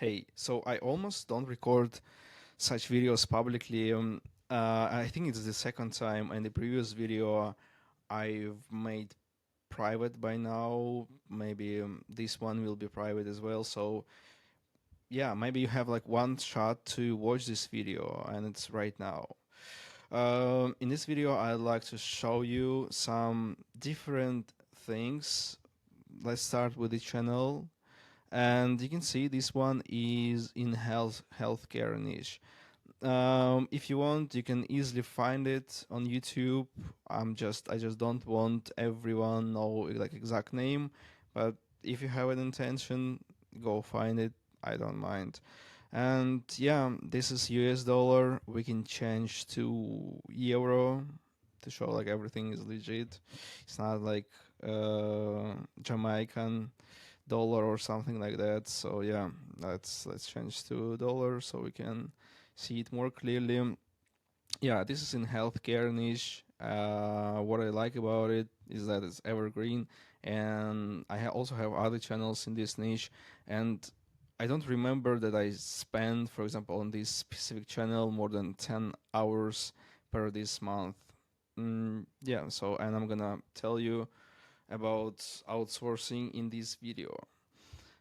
Hey, so I almost don't record such videos publicly. I think it's the second time, and the previous video I've made private by now. Maybe this one will be private as well. So yeah, maybe you have like one shot to watch this video, and it's right now. In this video, I'd like to show you some different things. Let's start with the channel. And you can see this one is in healthcare niche. If you want, you can easily find it on YouTube. I just don't want everyone know like exact name, but if you have an intention, go find it. I don't mind. And yeah, this is US dollar. We can change to euro to show like everything is legit. It's not like Jamaican dollar or something like that. So yeah, let's change to dollar so we can see it more clearly. Yeah, this is in healthcare niche. What I like about it is that it's evergreen, and also have other channels in this niche. And I don't remember that I spend, for example, on this specific channel more than 10 hours per this month. Yeah, so and I'm gonna tell you about outsourcing in this video.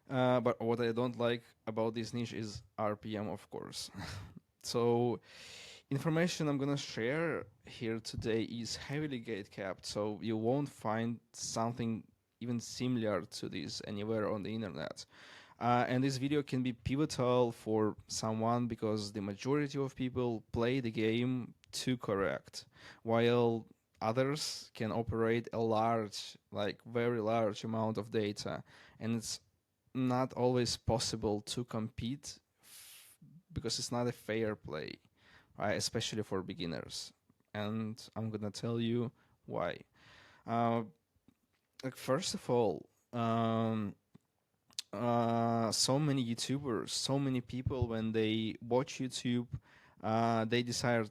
But what I don't like about this niche is RPM, of course. So, information I'm gonna share here today is heavily gate capped, so you won't find something even similar to this anywhere on the internet. And this video can be pivotal for someone because the majority of people play the game too correct, while others can operate a large, like very large amount of data, and it's not always possible to compete because it's not a fair play, right? Especially for beginners. And I'm gonna tell you why. Uh, like first of all, so many YouTubers, so many people when they watch YouTube, they decide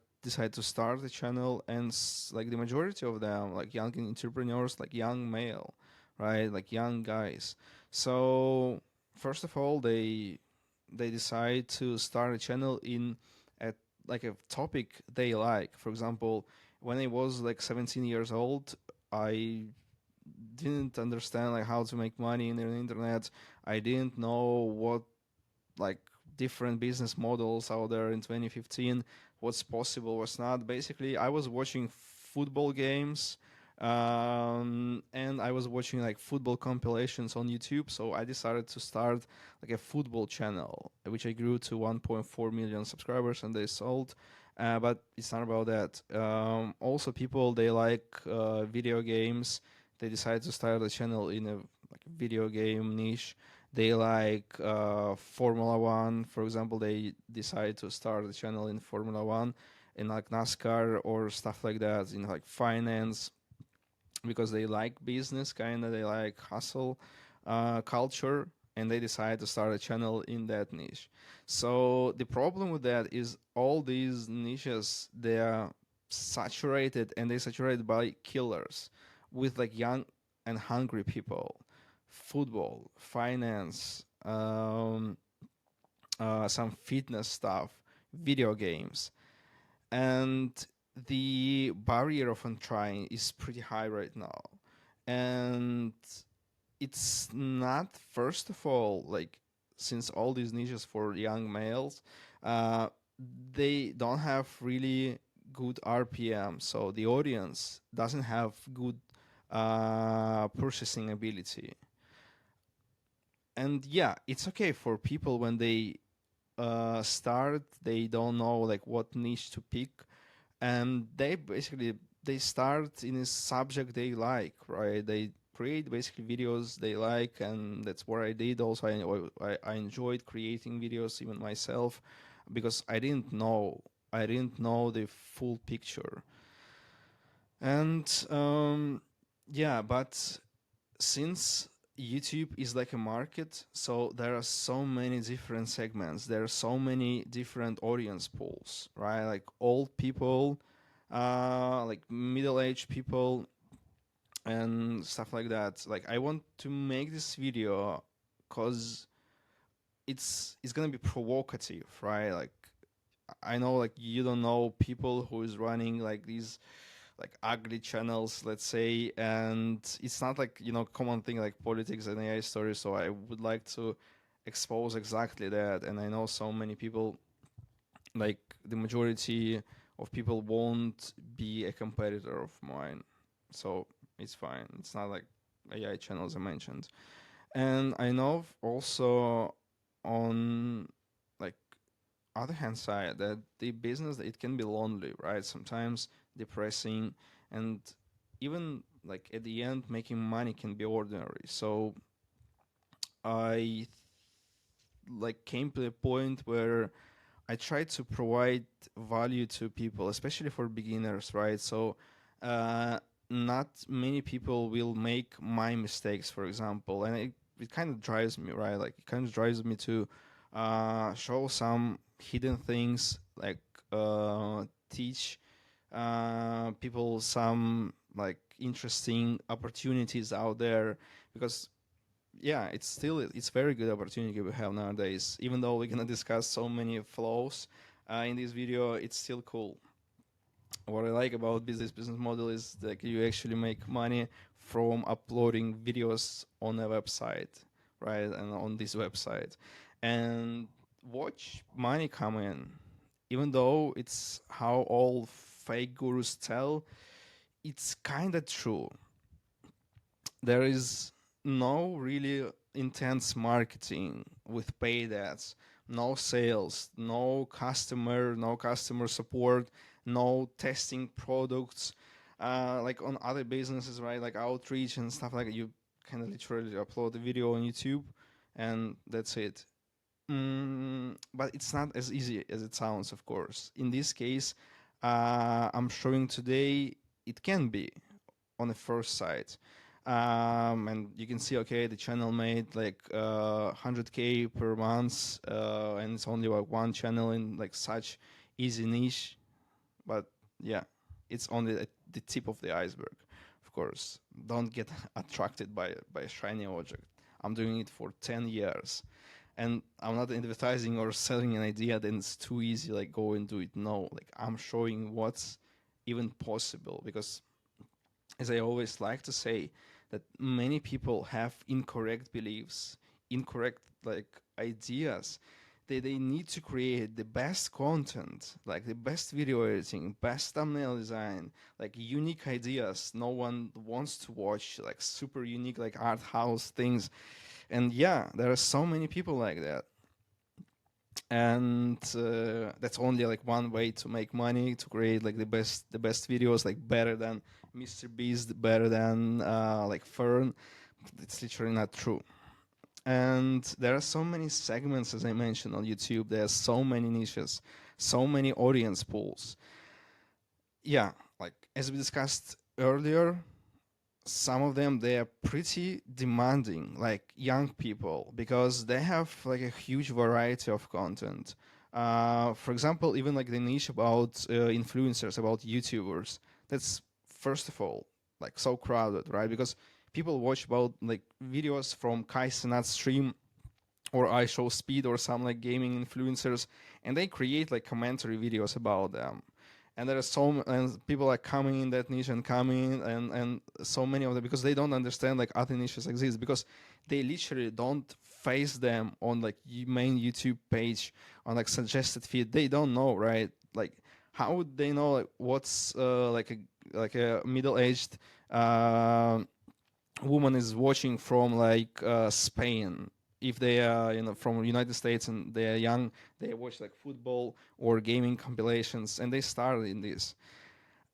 to start a channel, and like the majority of them, like young entrepreneurs, like young male, right, like young guys. So first of all, they decide to start a channel in a like a topic they like. For example, when I was like 17 years old, I didn't understand like how to make money in the internet. I didn't know what like different business models out there in 2015, what's possible, what's not. Basically, I was watching football games, and I was watching like football compilations on YouTube. So I decided to start like a football channel, which I grew to 1.4 million subscribers, and they sold. But it's not about that. Also, people they like video games. They decided to start a channel in a like video game niche. They like Formula One, for example. They decide to start a channel in Formula One, in like NASCAR or stuff like that, in like finance, because they like business, kind of. They like hustle culture, and they decide to start a channel in that niche. So the problem with that is all these niches, they are saturated, and they're saturated by killers with like young and hungry people. Football, finance, some fitness stuff, video games, and the barrier of entry is pretty high right now. And it's not, first of all, like, since all these niches for young males, uh, they don't have really good RPM, so the audience doesn't have good purchasing ability. And yeah, it's okay for people when they start, they don't know like what niche to pick, and they start in a subject they like, right? They create basically videos they like, and that's what I did. Also, I enjoyed creating videos even myself, because I didn't know the full picture. And yeah, but since YouTube is like a market, so there are so many different segments. There are so many different audience pools, right? Like old people, like middle-aged people, and stuff like that. Like I want to make this video because it's gonna be provocative, right? Like I know like you don't know people who is running like these like ugly channels, let's say, and it's not like common thing like politics and AI stories. So I would like to expose exactly that, and I know so many people, like the majority of people won't be a competitor of mine, so it's fine. It's not like AI channels I mentioned, and I know also on like other hand side that the business it can be lonely, right? Sometimes depressing, and even like at the end making money can be ordinary. So I like came to a point where I try to provide value to people, especially for beginners, right? So uh, not many people will make my mistakes, for example, and it kind of drives me, right? Like it kind of drives me to show some hidden things, like teach people some like interesting opportunities out there, because yeah, it's very good opportunity we have nowadays. Even though we're gonna discuss so many flaws in this video, it's still cool. What I like about this business model is that you actually make money from uploading videos on a website, right? And on this website, and watch money come in. Even though it's how all fake gurus tell, it's kind of true. There is no really intense marketing with paid ads, no sales, no customer support, no testing products, like on other businesses, right? Like outreach and stuff like that. You kind of literally upload the video on YouTube, and that's it. But it's not as easy as it sounds, of course. In this case, I'm showing today it can be on the first site. And you can see, okay, the channel made like 100K per month, and it's only like one channel in like such easy niche. But yeah, it's only the tip of the iceberg. Of course, don't get attracted by a shiny object. I'm doing it for 10 years, and I'm not advertising or selling an idea. Then it's too easy. Like go and do it. No, like I'm showing what's even possible, because as I always like to say, that many people have incorrect beliefs, incorrect like ideas. They need to create the best content, like the best video editing, best thumbnail design, like unique ideas no one wants to watch, like super unique, like art house things. And yeah, there are so many people like that, and that's only like one way to make money, to create like the best videos, like better than Mr. Beast, better than like Fern. It's literally not true. And there are so many segments, as I mentioned, on YouTube. There are so many niches, so many audience pools. Yeah, like as we discussed earlier, some of them they are pretty demanding, like young people, because they have like a huge variety of content. For example, even like the niche about influencers, about YouTubers, that's first of all like so crowded, right? Because people watch about like videos from Kai Cenat's stream, or I Show Speed, or some like gaming influencers, and they create like commentary videos about them. And there are and people are coming in that niche and coming, and so many of them, because they don't understand like other niches exist, because they literally don't face them on like main YouTube page, on like suggested feed. They don't know, right? Like how would they know like what's like a middle-aged uh, woman is watching from like Spain? If they are from United States and they are young, they watch like football or gaming compilations, and they started in this.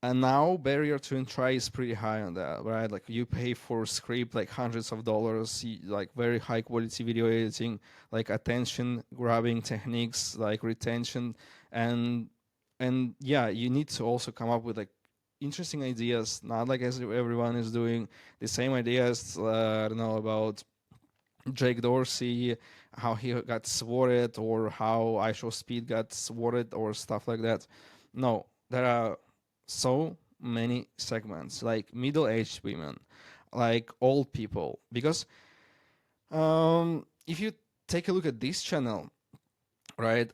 And now barrier to entry is pretty high on that, right? Like you pay for script like hundreds of dollars, like very high quality video editing, like attention grabbing techniques, like retention, and yeah, you need to also come up with like interesting ideas, not like as everyone is doing the same ideas. I don't know about Jake Dorsey, how he got swatted, or how I Show Speed got swatted, or stuff like that. No, there are so many segments, like middle-aged women, like old people. Because if you take a look at this channel, right?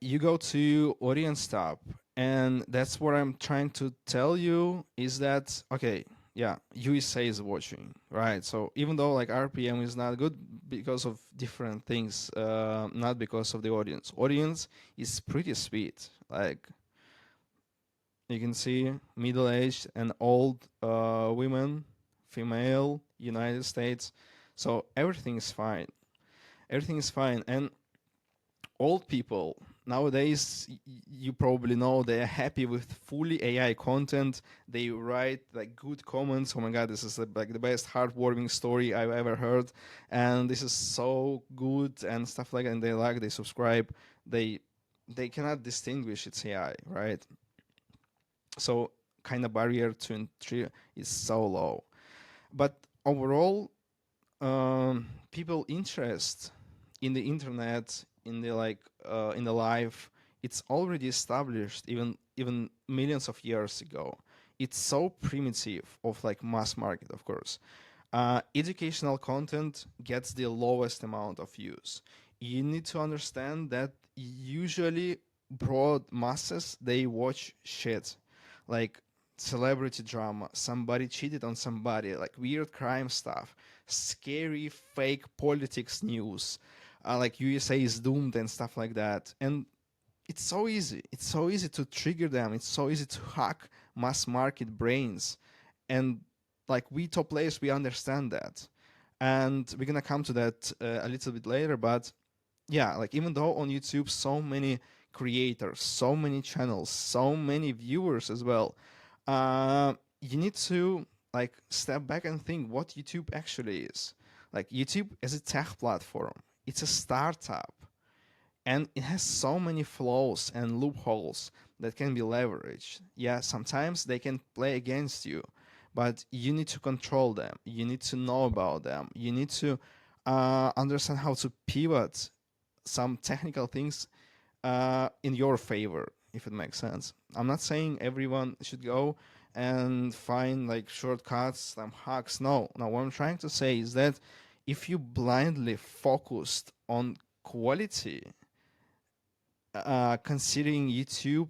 You go to audience tab, and that's what I'm trying to tell you is that, okay, yeah, USA is watching, right? So even though like RPM is not good because of different things, not because of the audience. Audience is pretty sweet. Like you can see middle-aged and old women, female, United States. So everything is fine. Everything is fine. And old people nowadays, you probably know, they're happy with fully AI content. They write like good comments. Oh my god, this is like the best heartwarming story I've ever heard, and this is so good and stuff like that. And they like, they subscribe. They cannot distinguish it's AI, right? So kind of barrier to entry is so low. But overall, people interest in the internet, in the in the life, it's already established even millions of years ago. It's so primitive of like mass market, of course. Educational content gets the lowest amount of views. You need to understand that usually broad masses, they watch shit like celebrity drama, somebody cheated on somebody, like weird crime stuff, scary fake politics news, like USA is doomed and stuff like that. And it's so easy. It's so easy to trigger them. It's so easy to hack mass market brains. And like we top players, we understand that. And we're gonna come to that a little bit later. But yeah, like even though on YouTube so many creators, so many channels, so many viewers as well, you need to like step back and think what YouTube actually is. Like YouTube as a tech platform, it's a startup, and it has so many flaws and loopholes that can be leveraged. Yeah, sometimes they can play against you, but you need to control them. You need to know about them. You need to understand how to pivot some technical things in your favor, if it makes sense. I'm not saying everyone should go and find like shortcuts, some hacks. No, no. What I'm trying to say is that if you blindly focused on quality, considering YouTube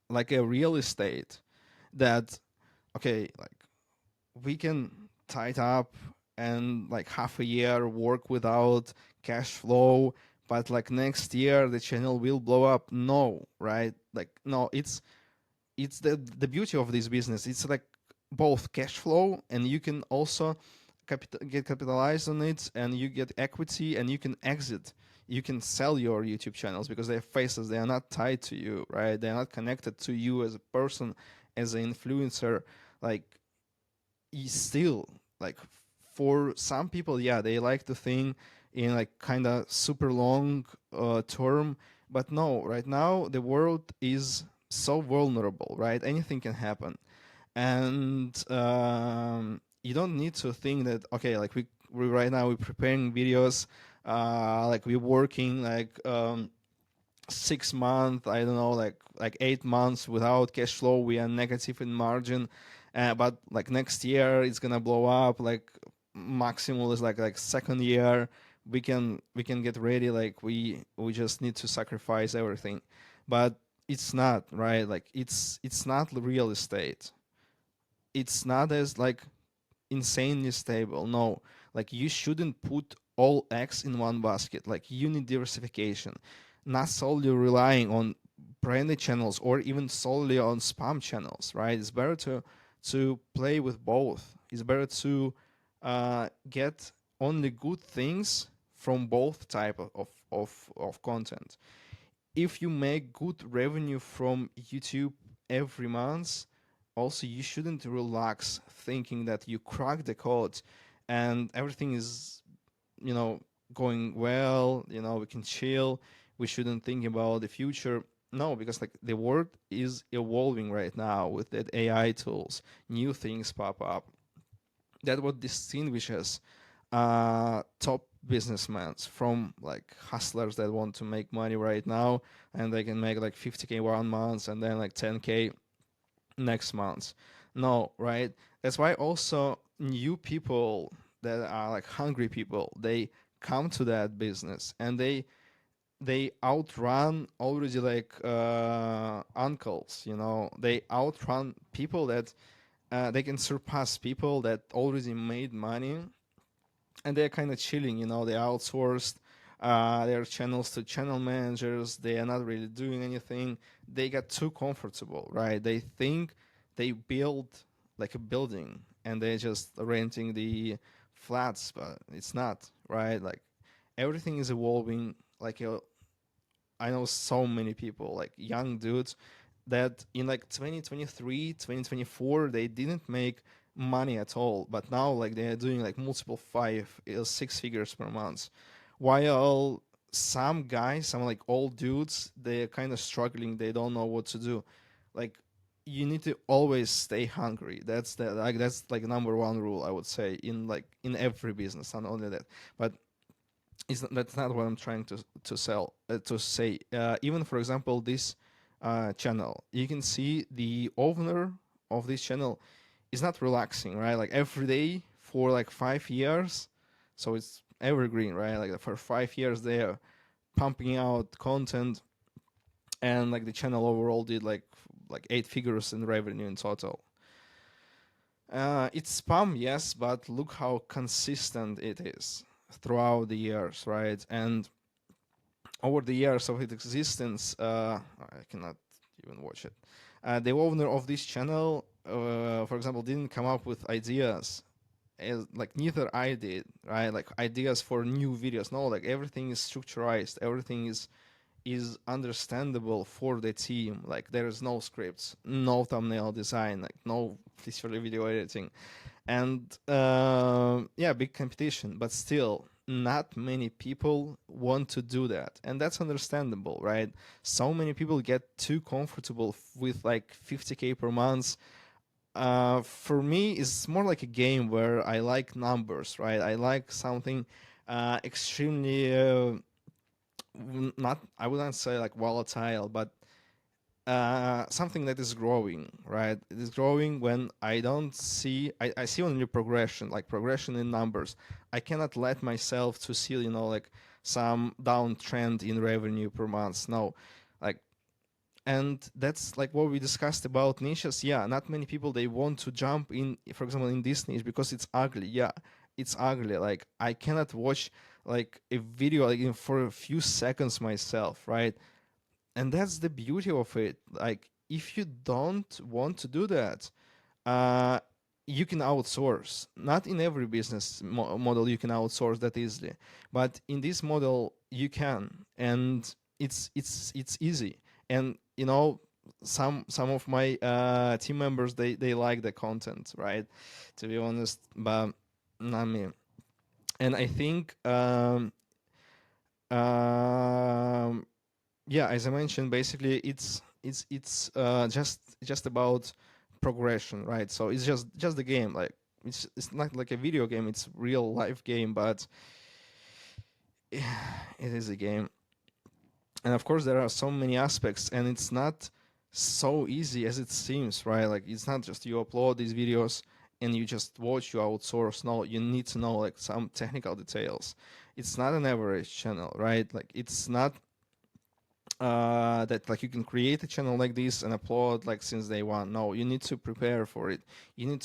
like a real estate, that okay, like we can tie it up and like half a year work without cash flow, but like next year the channel will blow up. No, right? Like no, it's the beauty of this business. It's like both cash flow, and you can also get capitalized on it, and you get equity, and you can exit. You can sell your YouTube channels because they're faceless. They are not tied to you, right? They are not connected to you as a person, as an influencer. Like you still like, for some people, yeah, they like to think in like kind of super long term. But no, right now the world is so vulnerable, right? Anything can happen. And you don't need to think that okay, like we right now we're preparing videos, like we're working like 6 months, I don't know, like 8 months without cash flow. We are negative in margin, but like next year it's gonna blow up. Like maximal is like second year. We can get ready. Like we just need to sacrifice everything, but it's not right. Like it's not real estate. It's not as like insanely stable. No, like you shouldn't put all eggs in one basket. Like you need diversification, not solely relying on branded channels or even solely on spam channels, right? It's better to play with both. It's better to get only good things from both type of content. If you make good revenue from YouTube every month, also you shouldn't relax thinking that you crack the code and everything is, you know, going well, we can chill, we shouldn't think about the future. No, because like the world is evolving right now with that AI tools, new things pop up. That's what distinguishes top businessmen from like hustlers that want to make money right now, and they can make like 50K 1 month and then like 10K next month. No, right? That's why also new people that are like hungry people, they come to that business, and they outrun already like uncles, you know, they outrun people that they can surpass people that already made money, and they're kind of chilling, you know, they outsourced their channels to channel managers. They are not really doing anything. They got too comfortable, right? They think they build like a building and they're just renting the flats, but it's not, right? Like everything is evolving. Like I know so many people, like young dudes, that in like 2023, 2024, they didn't make money at all. But now, like, they are doing like multiple five, six figures per month. While some guys, some like old dudes, they're kind of struggling. They don't know what to do. Like, you need to always stay hungry. That's like number one rule, I would say, in every business, not only that. But that's not what I'm trying to say. Even for example, this channel, you can see the owner of this channel is not relaxing, right? Like every day for like 5 years, so it's evergreen, right? Like for 5 years they are pumping out content, and like the channel overall did like 8 figures in revenue in total. It's spam, yes, but look how consistent it is throughout the years, right? And over the years of its existence, I cannot even watch it. The owner of this channel, for example, didn't come up with ideas. Like neither I did, right? Like ideas for new videos. No, like everything is structured. Everything is understandable for the team. Like there is no scripts, no thumbnail design, like no visual video editing, and yeah, big competition, but still not many people want to do that, and that's understandable, right? So many people get too comfortable with like 50K per month. For me, it's more like a game where I like numbers, right? I like something extremely not, I wouldn't say like volatile, but something that is growing, right? It is growing when I don't see, I see only progression, like progression in numbers. I cannot let myself to see, you know, like some downtrend in revenue per month. No, like, and that's like what we discussed about niches. Yeah, not many people, they want to jump in, for example, in this niche because it's ugly. Yeah, it's ugly. Like I cannot watch like a video like for a few seconds myself, right? And that's the beauty of it. Like if you don't want to do that, uh you can outsource. Not in every business model you can outsource that easily, but in this model you can, and it's easy. And you know, some of my team members, they like the content, right, to be honest, but not me. And I think um yeah, as I mentioned, basically it's just about progression, right? So it's just the game. Like it's not like a video game, it's real life game, but it is a game. And of course there are so many aspects, and it's not so easy as it seems, right? Like it's not just you upload these videos and you just watch, you outsource. No, you need to know like some technical details. It's not an average channel, right? Like it's not that like you can create a channel like this and upload like since day one. No, you need to prepare for it. You need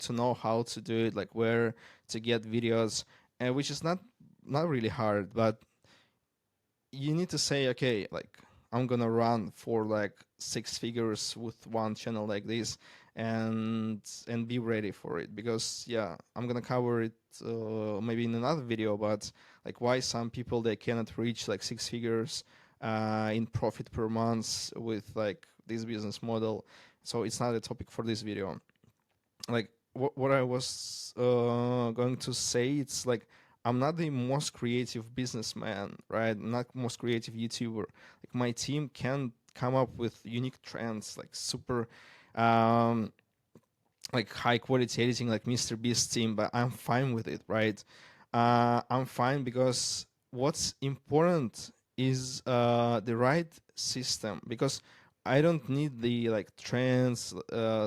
to know how to do it, like where to get videos, which is not really hard, but you need to say, okay, like I'm gonna run for like 6 figures with one channel like this, and be ready for it, because yeah, I'm gonna cover it maybe in another video, but like why some people they cannot reach like 6 figures in profit per month with like this business model. So it's not a topic for this video. Like what I was going to say, it's like I'm not the most creative businessman, right? I'm not most creative YouTuber. Like my team can come up with unique trends, like super um like high quality editing like Mr. Beast team, but I'm fine with it, right? I'm fine because what's important is the right system, because I don't need the like trends,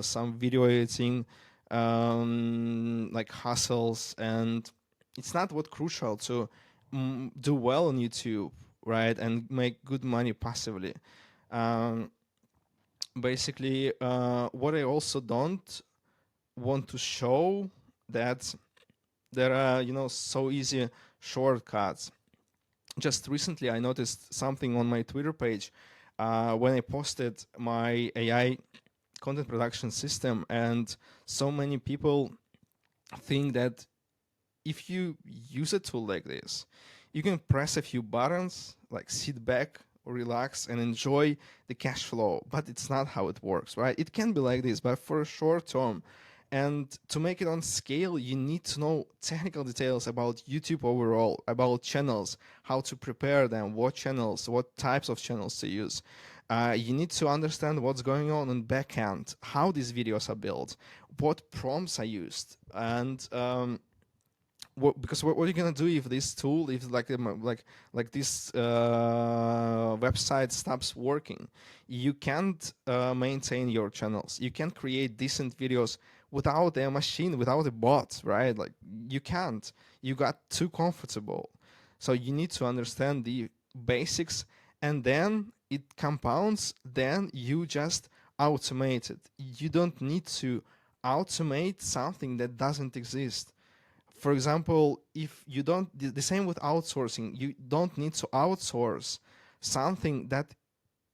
some video editing, like hustles, and it's not what crucial to do well on YouTube, right, and make good money passively. Um, Basically, what I also don't want to show that there are, so easy shortcuts. Just recently, I noticed something on my Twitter page when I posted my AI content production system, and so many people think that if you use a tool like this, you can press a few buttons, like sit back, relax, and enjoy the cash flow. But it's not how it works, right? It can be like this, but for a short term. And to make it on scale, you need to know technical details about YouTube overall, about channels, how to prepare them, what channels, what types of channels to use. You need to understand what's going on in backend, how these videos are built, what prompts are used, and because what are you gonna do if this tool, if like this website stops working? You can't maintain your channels. You can't create decent videos without a machine, without a bot, right? Like you can't. You got too comfortable. So you need to understand the basics, and then it compounds. Then you just automate it. You don't need to automate something that doesn't exist. For example, if you don't, the same with outsourcing, you don't need to outsource something that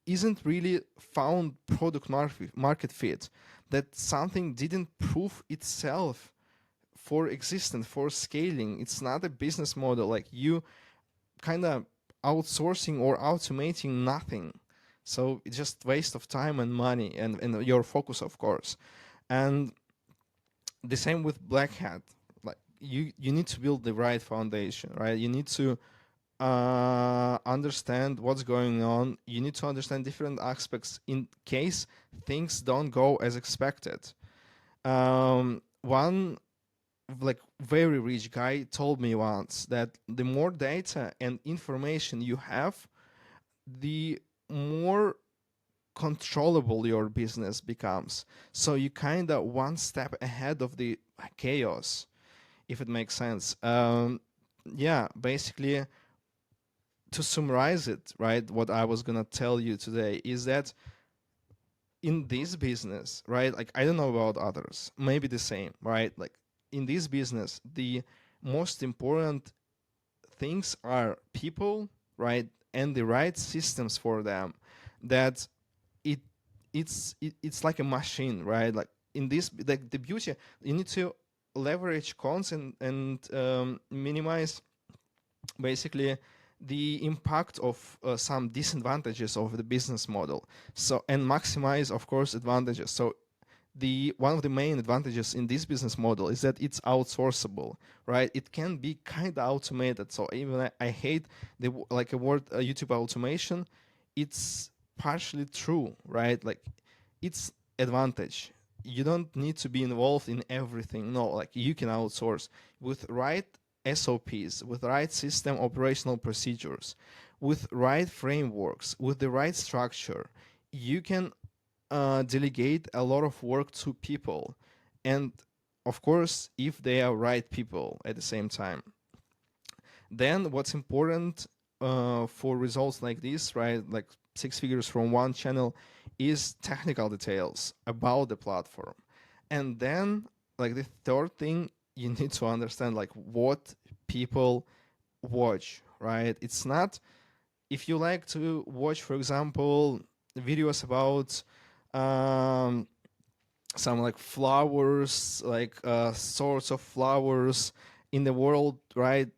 isn't really found product market fit, that something didn't prove itself for existence, for scaling. It's not a business model. Like you kind of outsourcing or automating nothing. So it's just waste of time and money and your focus, of course. And the same with Black Hat. Like you need to build the right foundation, right? You need to understand what's going on. You need to understand different aspects in case things don't go as expected. One like very rich guy told me once that the more data and information you have, the more controllable your business becomes. So you kind of one step ahead of the chaos, if it makes sense. Yeah, basically, to summarize it, right, what I was gonna tell you today is that in this business, right, like I don't know about others, maybe the same, right? Like in this business, the most important things are people, right, and the right systems for them. That it it's like a machine, right? Like in this, like the beauty, you need to leverage cons and minimize basically the impact of some disadvantages of the business model, so and maximize, of course, advantages. So the one of the main advantages in this business model is that it's outsourceable, right? It can be kind of automated. So even I hate the like a word YouTube automation. It's partially true, right? Like it's advantage. You don't need to be involved in everything. No, like you can outsource with right SOPs, with right system operational procedures, with right frameworks, with the right structure. You can delegate a lot of work to people, and of course, if they are right people at the same time. Then what's important for results like this, right, like 6 figures from one channel, is technical details about the platform. And then like the third thing, you need to understand like what people watch, right? It's not, if you like to watch, for example, videos about um, some like flowers, like sorts of flowers in the world, right?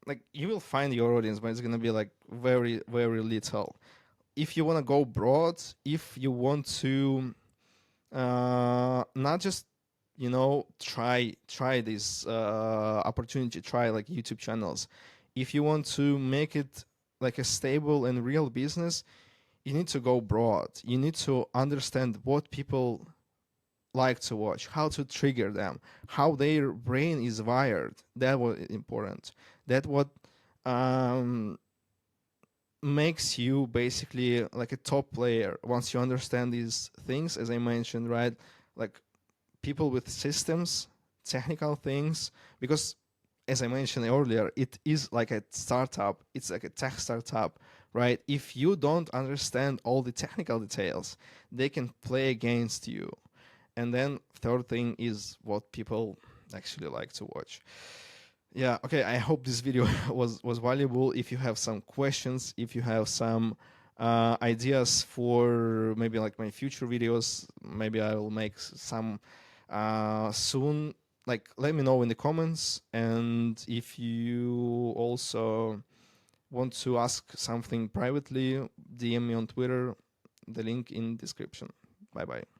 Like you will find your audience, but it's gonna be like very, very little. If you want to go broad, if you want to not just try this opportunity, try like YouTube channels. If you want to make it like a stable and real business, you need to go broad. You need to understand what people like to watch, how to trigger them, how their brain is wired. That was important. That what um, makes you basically like a top player once you understand these things, as I mentioned, right? Like people with systems, technical things, because as I mentioned earlier, it is like a startup. It's like a tech startup, right? If you don't understand all the technical details, they can play against you. And then third thing is what people actually like to watch. Yeah, okay, I hope this video was valuable. If you have some questions, if you have some ideas for maybe like my future videos, maybe I will make some soon. Like, let me know in the comments. And if you also want to ask something privately, DM me on Twitter, the link in description. Bye bye.